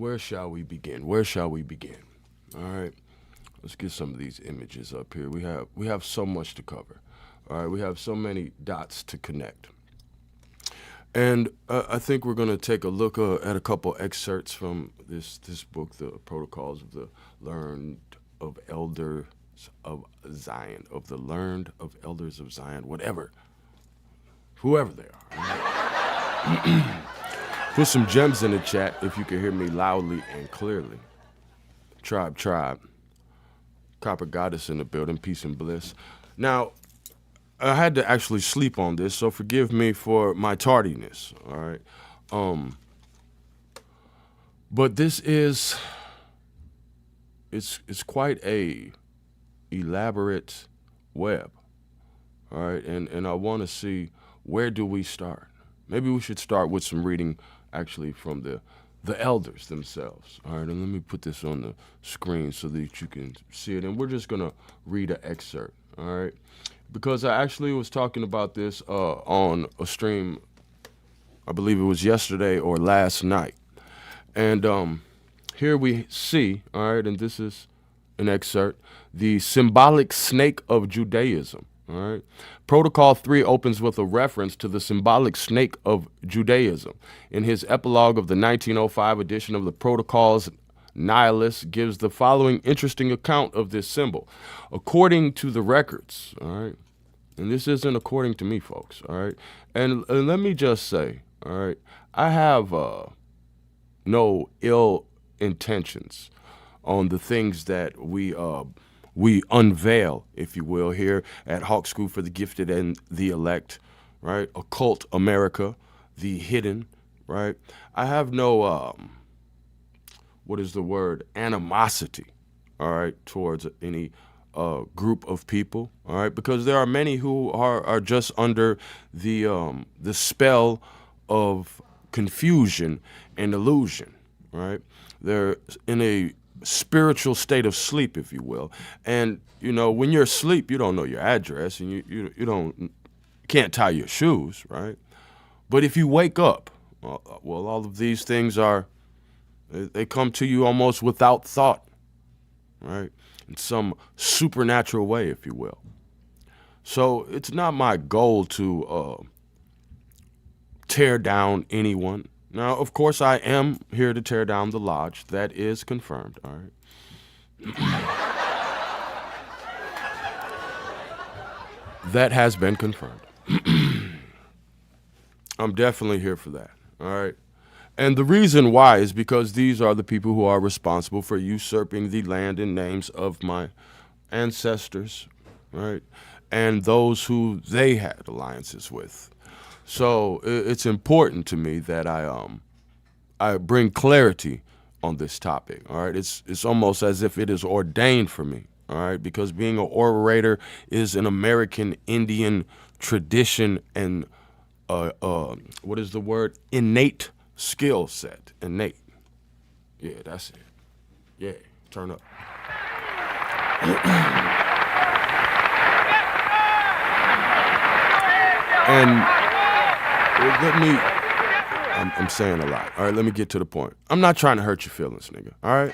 where shall we begin? Where shall we begin? All right, let's get some of these images up here. We have so much to cover. All right, we have so many dots to connect. And I think we're going to take a look at a couple excerpts from this book, The Protocols of the Learned of Elders of Zion, of the Learned of Elders of Zion, whoever they are. Put some gems in the chat if you can hear me loudly and clearly. Tribe. Copper Goddess in the building, peace and bliss. Now, I had to actually sleep on this, so forgive me for my tardiness, all right? But this is, it's quite a elaborate web, all right? And I want to see, where do we start? Maybe we should start with some reading actually from the elders themselves, all right? And let me put this on the screen so that you can see it. And we're just going to read an excerpt, all right? Because I actually was talking about this on a stream, I believe it was yesterday or last night. And here we see, all right, and this is an excerpt, the symbolic snake of Judaism, all right? Protocol 3 opens with a reference to the symbolic snake of Judaism. In his epilogue of the 1905 edition of the Protocols, Nihilist gives the following interesting account of this symbol. According to the records, all right, and this isn't according to me, folks, all right, and let me just say, all right, I have no ill intentions on the things that we unveil, if you will, here at Hawk School for the Gifted and the Elect, right? Occult America, the hidden, right? I have no animosity, all right, towards any group of people, all right, because there are many who are just under the spell of confusion and illusion, right? They're in a spiritual state of sleep, if you will, and you know, when you're asleep, you don't know your address, and you can't tie your shoes, right? But if you wake up, well, all of these things they come to you almost without thought, right? In some supernatural way, if you will. So it's not my goal to tear down anyone. Now, of course, I am here to tear down the lodge. That is confirmed, all right? That has been confirmed. I'm definitely here for that, all right? And the reason why is because these are the people who are responsible for usurping the land and names of my ancestors, right? And those who they had alliances with. So it's important to me that I bring clarity on this topic, all right? It's almost as if it is ordained for me, all right? Because being an orator is an American Indian tradition and what is the word? Innate skill set. Innate. Yeah, that's it. Yeah, turn up. And I'm saying a lot. All right, let me get to the point. I'm not trying to hurt your feelings, nigga. All right?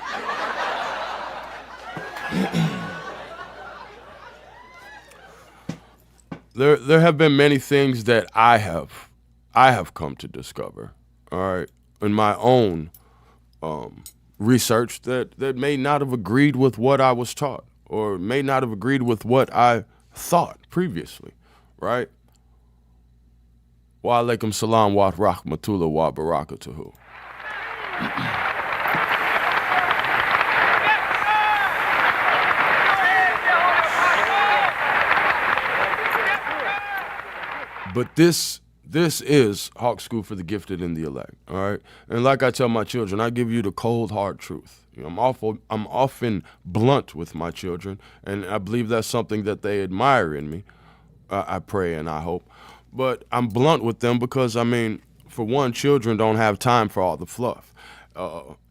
There have been many things that I have come to discover, all right, in my own research that may not have agreed with what I was taught or may not have agreed with what I thought previously, right? Wa alaikum salam wa rahmatullah wa barakatuhu. But this is Hawk School for the Gifted and the Elect, all right? And like I tell my children, I give you the cold, hard truth. You know, I'm often blunt with my children, and I believe that's something that they admire in me. I pray and I hope. But I'm blunt with them because, I mean, for one, children don't have time for all the fluff.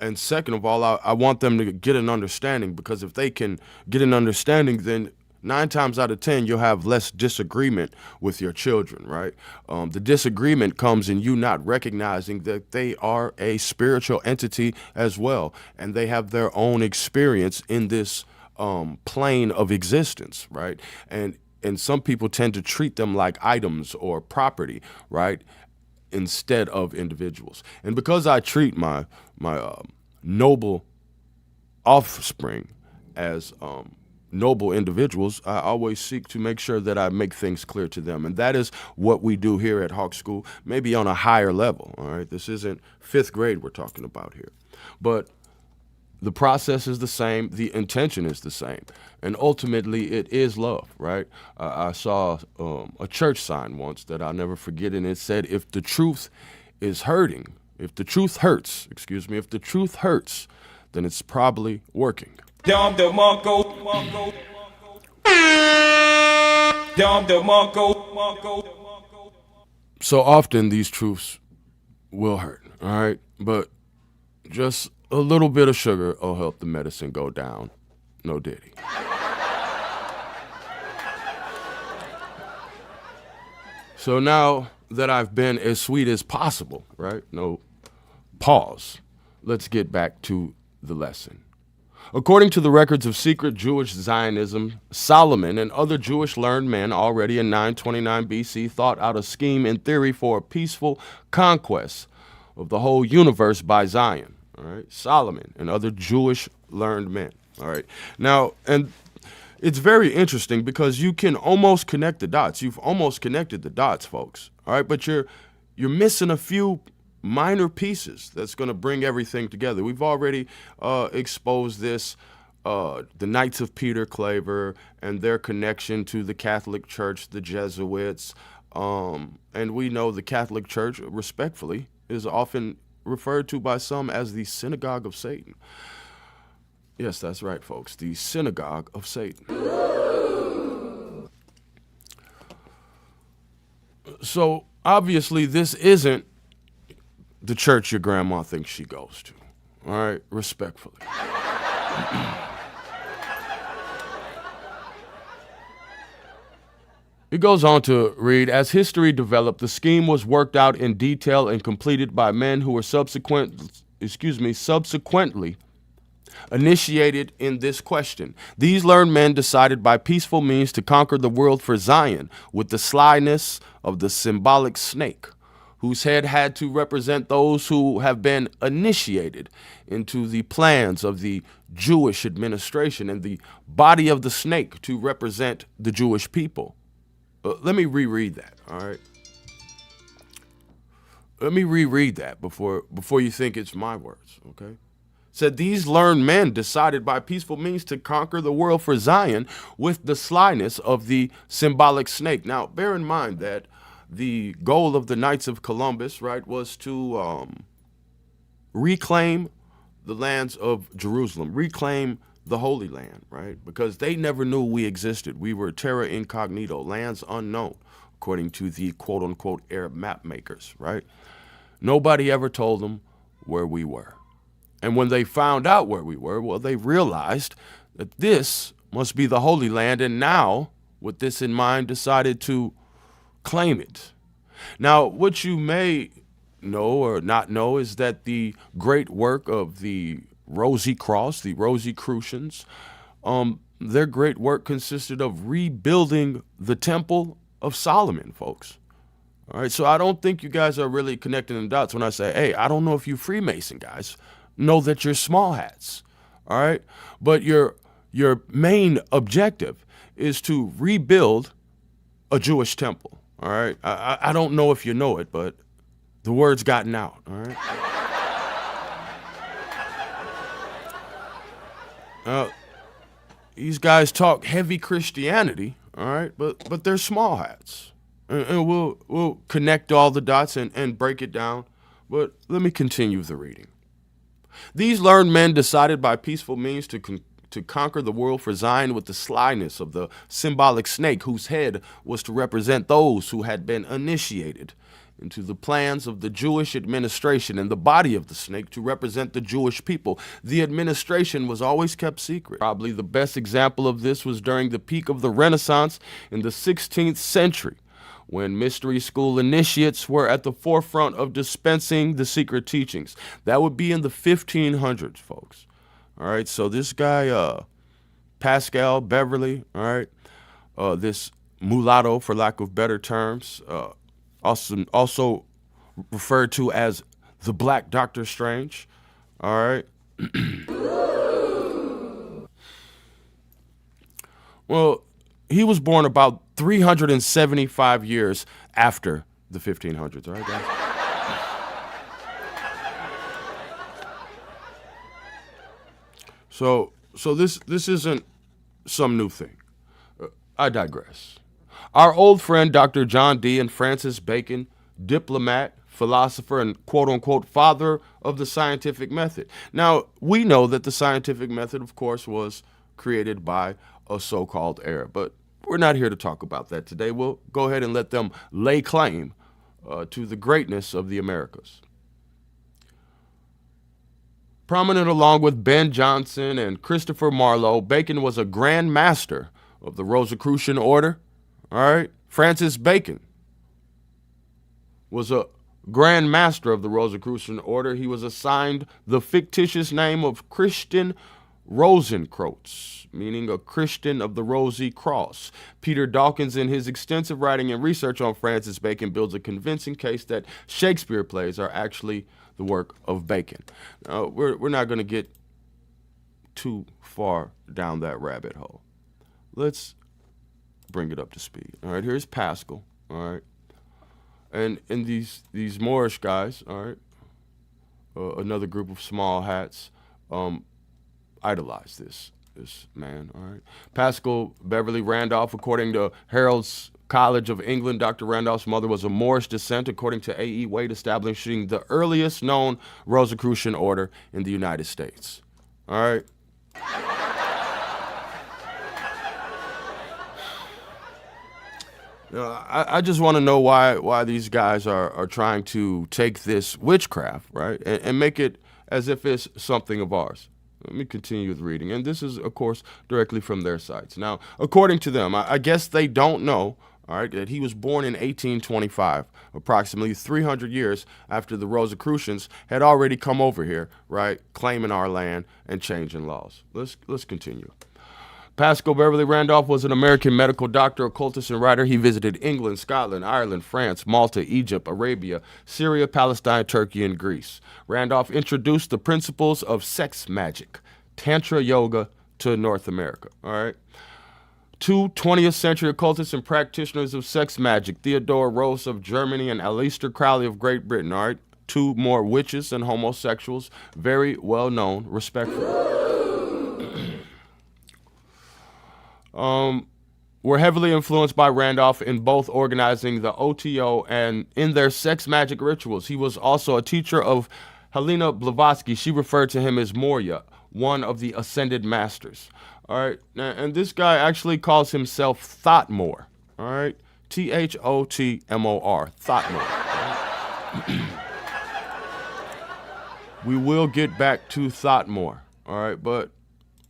And second of all, I want them to get an understanding, because if they can get an understanding, then 9 times out of 10, you'll have less disagreement with your children, right? The disagreement comes in you not recognizing that they are a spiritual entity as well, and they have their own experience in this plane of existence, right? And some people tend to treat them like items or property, right, instead of individuals. And because I treat my noble offspring as noble individuals, I always seek to make sure that I make things clear to them. And that is what we do here at Hawk School, maybe on a higher level, all right? This isn't 5th grade we're talking about here. But the process is the same, the intention is the same, and ultimately it is love, right? I saw a church sign once that I'll never forget, and it said, if the truth is hurting, if the truth hurts, if the truth hurts, then it's probably working. So often these truths will hurt, all right? But just a little bit of sugar will help the medicine go down. No diddy. So now that I've been as sweet as possible, right? No pause. Let's get back to the lesson. According to the records of secret Jewish Zionism, Solomon and other Jewish learned men already in 929 BC thought out a scheme in theory for a peaceful conquest of the whole universe by Zion. All right, Solomon and other Jewish learned men. All right, now, and it's very interesting because you can almost connect the dots. You've almost connected the dots, folks. All right, but you're missing a few minor pieces that's going to bring everything together. We've already exposed this, the Knights of Peter Claver and their connection to the Catholic Church, the Jesuits, and we know the Catholic Church, respectfully, is often referred to by some as the synagogue of Satan. Yes, that's right, folks, the synagogue of Satan. So obviously this isn't the church your grandma thinks she goes to, all right, respectfully. It goes on to read, as history developed, the scheme was worked out in detail and completed by men who were subsequently initiated in this question. These learned men decided by peaceful means to conquer the world for Zion with the slyness of the symbolic snake, whose head had to represent those who have been initiated into the plans of the Jewish administration, and the body of the snake to represent the Jewish people. Let me reread that, all right? Let me reread that before you think it's my words, okay? It said, these learned men decided by peaceful means to conquer the world for Zion with the slyness of the symbolic snake. Now, bear in mind that the goal of the Knights of Columbus, right, was to reclaim the lands of Jerusalem, reclaim the Holy Land, right? Because they never knew we existed. We were terra incognito, lands unknown, according to the quote-unquote Arab map makers, right? Nobody ever told them where we were. And when they found out where we were, well, they realized that this must be the Holy Land, and now, with this in mind, decided to claim it. Now, what you may know or not know is that the great work of the Rosicrucians, the Rosicrucians, their great work consisted of rebuilding the Temple of Solomon, folks. All right, so I don't think you guys are really connecting the dots when I say, hey, I don't know if you Freemason guys know that you're small hats, all right? But your main objective is to rebuild a Jewish temple, all right? I don't know if you know it, but the word's gotten out, all right? These guys talk heavy Christianity, all right, but they're small hats. And we'll connect all the dots and break it down, but let me continue the reading. These learned men decided by peaceful means to conquer the world for Zion with the slyness of the symbolic snake, whose head was to represent those who had been initiated into the plans of the Jewish administration and the body of the snake to represent the Jewish people. The administration was always kept secret. Probably the best example of this was during the peak of the Renaissance in the 16th century, when mystery school initiates were at the forefront of dispensing the secret teachings. That would be in the 1500s, folks. All right, so this guy, Pascal Beverly, all right, this mulatto, for lack of better terms, also referred to as the Black Doctor Strange, all right. Well, he was born about 375 years after the 1500s, all right, guys? So this isn't some new thing. I digress. Our old friend Dr. John Dee and Francis Bacon, diplomat, philosopher, and quote-unquote father of the scientific method. Now, we know that the scientific method, of course, was created by a so-called Arab, but we're not here to talk about that today. We'll go ahead and let them lay claim to the greatness of the Americas. Prominent along with Ben Jonson and Christopher Marlowe, Bacon was a Grand Master of the Rosicrucian order. All right, Francis Bacon was a Grand Master of the Rosicrucian order. He was assigned the fictitious name of Christian Rosenkreutz, meaning a Christian of the Rosy Cross. Peter Dawkins, in his extensive writing and research on Francis Bacon, builds a convincing case that Shakespeare plays are actually the work of Bacon. We're not going to get too far down that rabbit hole. Let's bring it up to speed. All right, here's Pascal. All right, and these Moorish guys. All right, another group of small hats idolize this man. All right, Pascal Beverly Randolph, according to Herald's College of England, Dr. Randolph's mother was of Moorish descent, according to A.E. Waite, establishing the earliest known Rosicrucian order in the United States. All right. I just want to know why these guys are trying to take this witchcraft, right, and make it as if it's something of ours. Let me continue with reading. And this is, of course, directly from their sites. Now, according to them, I guess they don't know, all right, that he was born in 1825, approximately 300 years after the Rosicrucians had already come over here, right, claiming our land and changing laws. Let's continue. Pascal Beverly Randolph was an American medical doctor, occultist, and writer. He visited England, Scotland, Ireland, France, Malta, Egypt, Arabia, Syria, Palestine, Turkey, and Greece. Randolph introduced the principles of sex magic, Tantra yoga, to North America. All right. Two 20th century occultists and practitioners of sex magic, Theodore Rose of Germany and Aleister Crowley of Great Britain. All right. Two more witches and homosexuals, very well known, respectfully. Were heavily influenced by Randolph in both organizing the OTO and in their sex magic rituals. He was also a teacher of Helena Blavatsky. She referred to him as Moria, one of the ascended masters. All right, and this guy actually calls himself Thotmore. All right, Thotmor, Thotmore. Right? We will get back to Thotmore. All right, but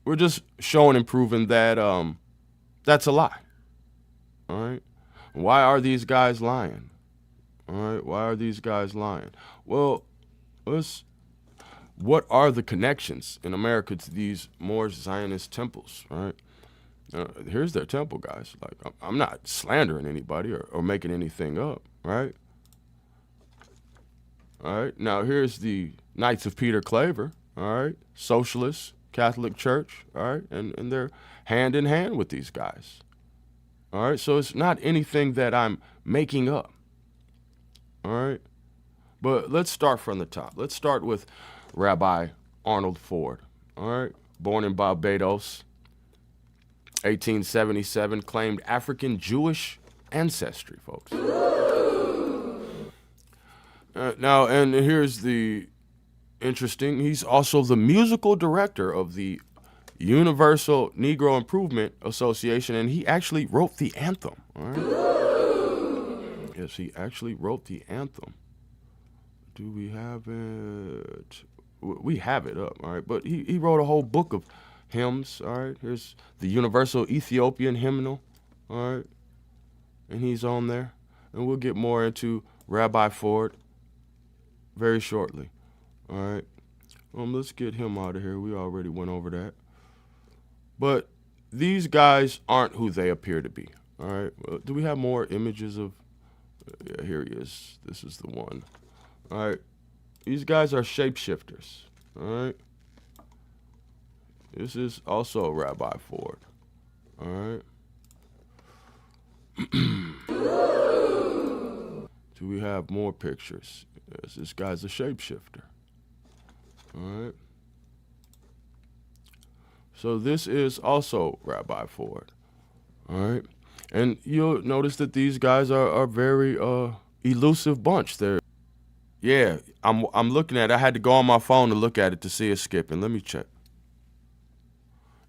we're just showing and proving that that's a lie. All right. Why are these guys lying? All right. Why are these guys lying? Well, what are the connections in America to these Moorish Zionist temples? All right. Here's their temple, guys. Like, I'm not slandering anybody or making anything up. Right. All right. Now here's the Knights of Peter Claver. All right. Socialist Catholic Church. All right. And they're hand in hand with these guys. All right, so it's not anything that I'm making up. All right, but let's start from the top. Let's start with Rabbi Arnold Ford. All right, born in Barbados, 1877, claimed African Jewish ancestry, folks. Now, and here's the interesting, he's also the musical director of the Universal Negro Improvement Association, and he actually wrote the anthem. All right? Yeah, Yes, he actually wrote the anthem. Do we have it? We have it up, all right? But he wrote a whole book of hymns, all right? Here's the Universal Ethiopian Hymnal, all right? And he's on there. And we'll get more into Rabbi Ford very shortly, all right? Let's get him out of here. We already went over that. But these guys aren't who they appear to be, all right? Do we have more images of? Yeah, here he is. This is the one. All right. These guys are shapeshifters, all right? This is also Rabbi Ford, all right? Do we have more pictures? Yes, this guy's a shapeshifter, all right? So this is also Rabbi Ford, all right? And you'll notice that these guys are a very elusive bunch. Yeah, I'm looking at it. I had to go on my phone to look at it to see it skipping. Let me check.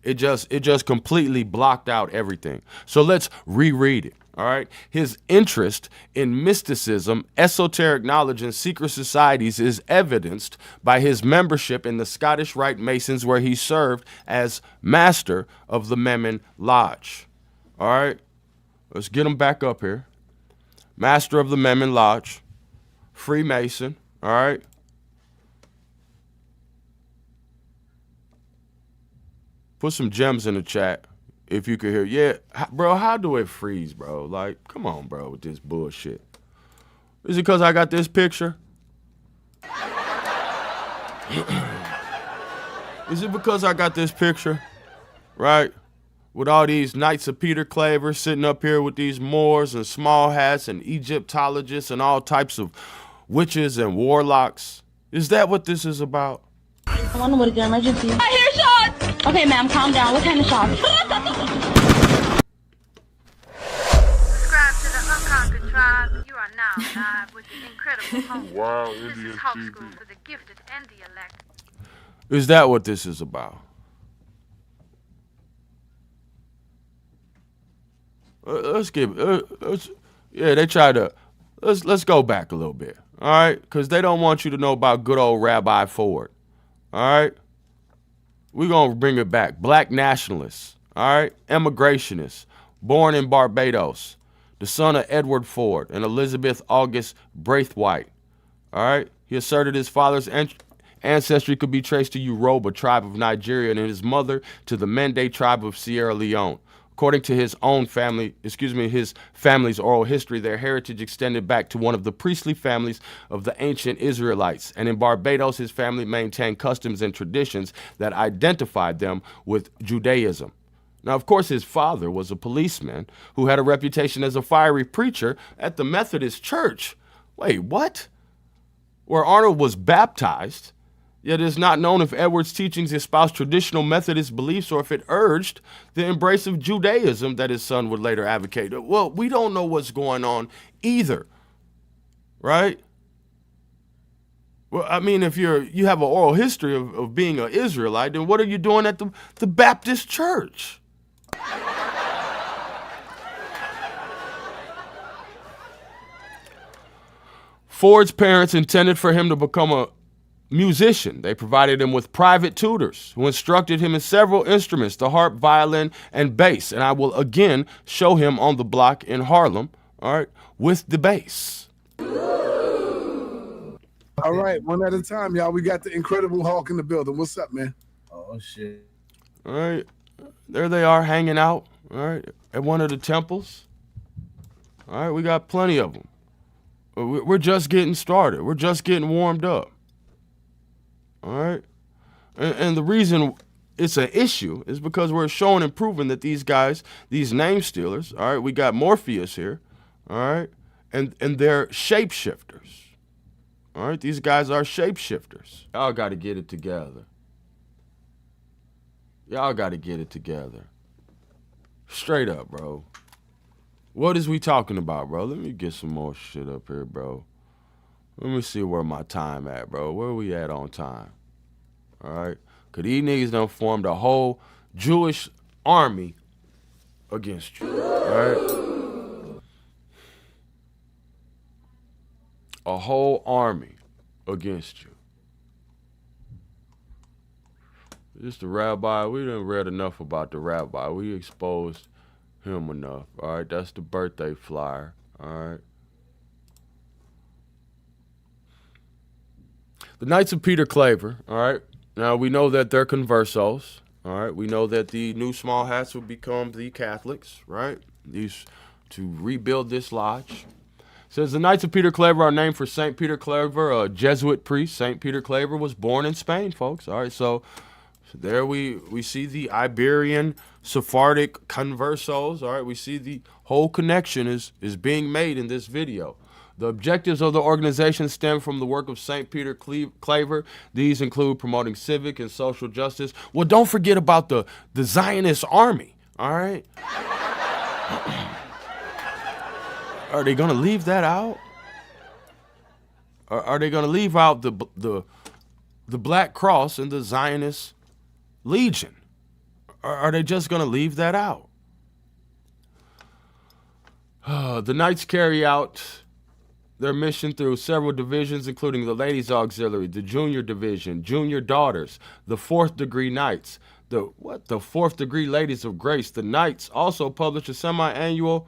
It just completely blocked out everything. So let's reread it. All right. His interest in mysticism, esoteric knowledge, and secret societies is evidenced by his membership in the Scottish Rite Masons, where he served as master of the Memmon Lodge. All right. Let's get him back up here. Master of the Memmon Lodge. Freemason, all right? Put some gems in the chat if you could hear. Yeah, bro, how do it freeze, bro? Like, come on, bro, with this bullshit. Is it because I got this picture? Is it because I got this picture, right? With all these Knights of Peter Claver sitting up here with these Moors and small hats and Egyptologists and all types of witches and warlocks. Is that what this is about? I wonder what is the emergency. I hear shots! Okay, ma'am, calm down. What kind of shots? Subscribe to the Unconquered Tribe. You are now live with the incredible host. Wow, this Indian is Hope TV. School for the Gifted and the Elect. Is that what this is about? They try to, let's go back a little bit, all right? Because they don't want you to know about good old Rabbi Ford, all right? We're going to bring it back. Black nationalists, all right? Emigrationists, born in Barbados, the son of Edward Ford and Elizabeth August Braithwaite, all right? He asserted his father's ancestry could be traced to Yoruba tribe of Nigeria and his mother to the Mendi tribe of Sierra Leone. According to his family's oral history, their heritage extended back to one of the priestly families of the ancient Israelites. And in Barbados, his family maintained customs and traditions that identified them with Judaism. Now, of course, his father was a policeman who had a reputation as a fiery preacher at the Methodist Church. Wait, what? Where Arnold was baptized. Yet it is not known if Edward's teachings espoused traditional Methodist beliefs or if it urged the embrace of Judaism that his son would later advocate. Well, we don't know what's going on either, right? Well, I mean, if you have an oral history of being an Israelite, then what are you doing at the Baptist church? Ford's parents intended for him to become a musician. They provided him with private tutors who instructed him in several instruments, the harp, violin, and bass. And I will again show him on the block in Harlem, all right, with the bass. All right, one at a time, y'all. We got the Incredible Hulk in the building. What's up, man? Oh, shit. All right, there they are hanging out, all right, at one of the temples. All right, we got plenty of them. We're just getting started. We're just getting warmed up. All right. And the reason it's an issue is because we're showing and proving that these guys, these name stealers, all right, we got Morpheus here, all right, and they're shapeshifters. All right, these guys are shapeshifters. Y'all got to get it together. Y'all got to get it together. Straight up, bro. What is we talking about, bro? Let me get some more shit up here, bro. Let me see where my time at, bro. Where we at on time? All right? Because these niggas done formed a whole Jewish army against you. All right? a whole army against you. Just the rabbi, we done read enough about the rabbi. We exposed him enough, all right? That's the birthday flyer, all right? The Knights of Peter Claver, all right? Now, we know that they're conversos, all right? We know that the new small hats will become the Catholics, right? These to rebuild this lodge. It says the Knights of Peter Claver are named for St. Peter Claver, a Jesuit priest. St. Peter Claver was born in Spain, folks, all right? So there we see the Iberian Sephardic conversos, all right? We see the whole connection is being made in this video. The objectives of the organization stem from the work of St. Peter Claver. These include promoting civic and social justice. Well, don't forget about the Zionist army, all right? Are they going to leave that out? Are they going to leave out the Black Cross and the Zionist Legion? Are they just going to leave that out? The Knights carry out their mission through several divisions, including the Ladies Auxiliary, the Junior Division, Junior Daughters, the Fourth Degree Knights, the Fourth Degree Ladies of Grace. The Knights also publish a semi-annual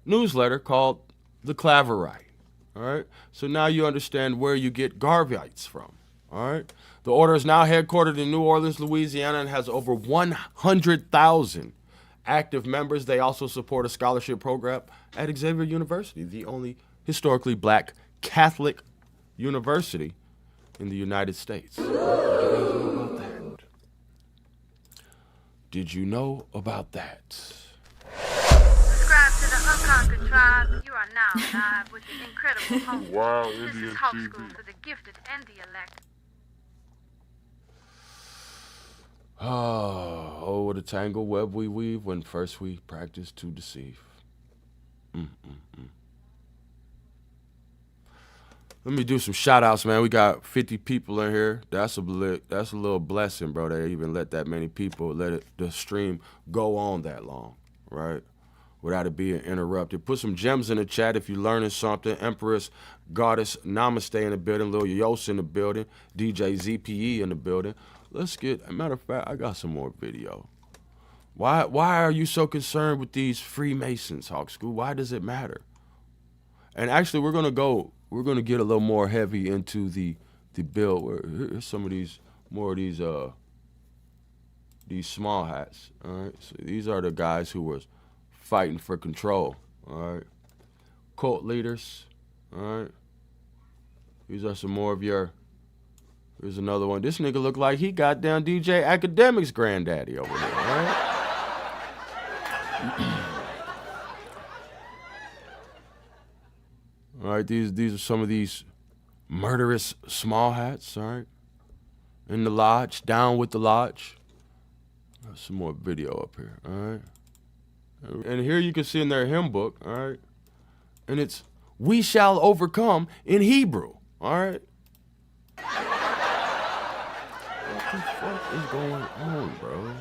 newsletter called the Claverite. All right, so now you understand where you get Garvites from. All right, the order is now headquartered in New Orleans, Louisiana, and has over 100,000 active members. They also support a scholarship program at Xavier University, the only historically black Catholic university in the United States. Did you know about that? Subscribe to the Unconquered Tribe. You are now live with the incredible host. Wow, This Indian is House TV. School for the Gifted and the Elect. Oh, what a tangled web we weave when first we practice to deceive. Let me do some shout outs, man. We got 50 people in here. That's a little blessing, bro. They even let that many people the stream go on that long, right? Without it being interrupted. Put some gems in the chat if you're learning something. Empress Goddess Namaste in the building. Lil Yos in the building. DJ ZPE in the building. Let's get, a matter of fact, I got some more video. Why are you so concerned with these Freemasons, Hawk School? Why does it matter? And actually, we're gonna get a little more heavy into the build. Here's some of these small hats. All right, so these are the guys who was fighting for control. All right, cult leaders. All right, these are some more of your. Here's another one. This nigga look like he got down DJ Academic's granddaddy over here. All right. All right, these are some of these murderous small hats, all right? In the lodge, down with the lodge. There's some more video up here, all right? And here you can see in their hymn book, all right? And it's, we shall overcome in Hebrew, all right? What the fuck is going on, bro?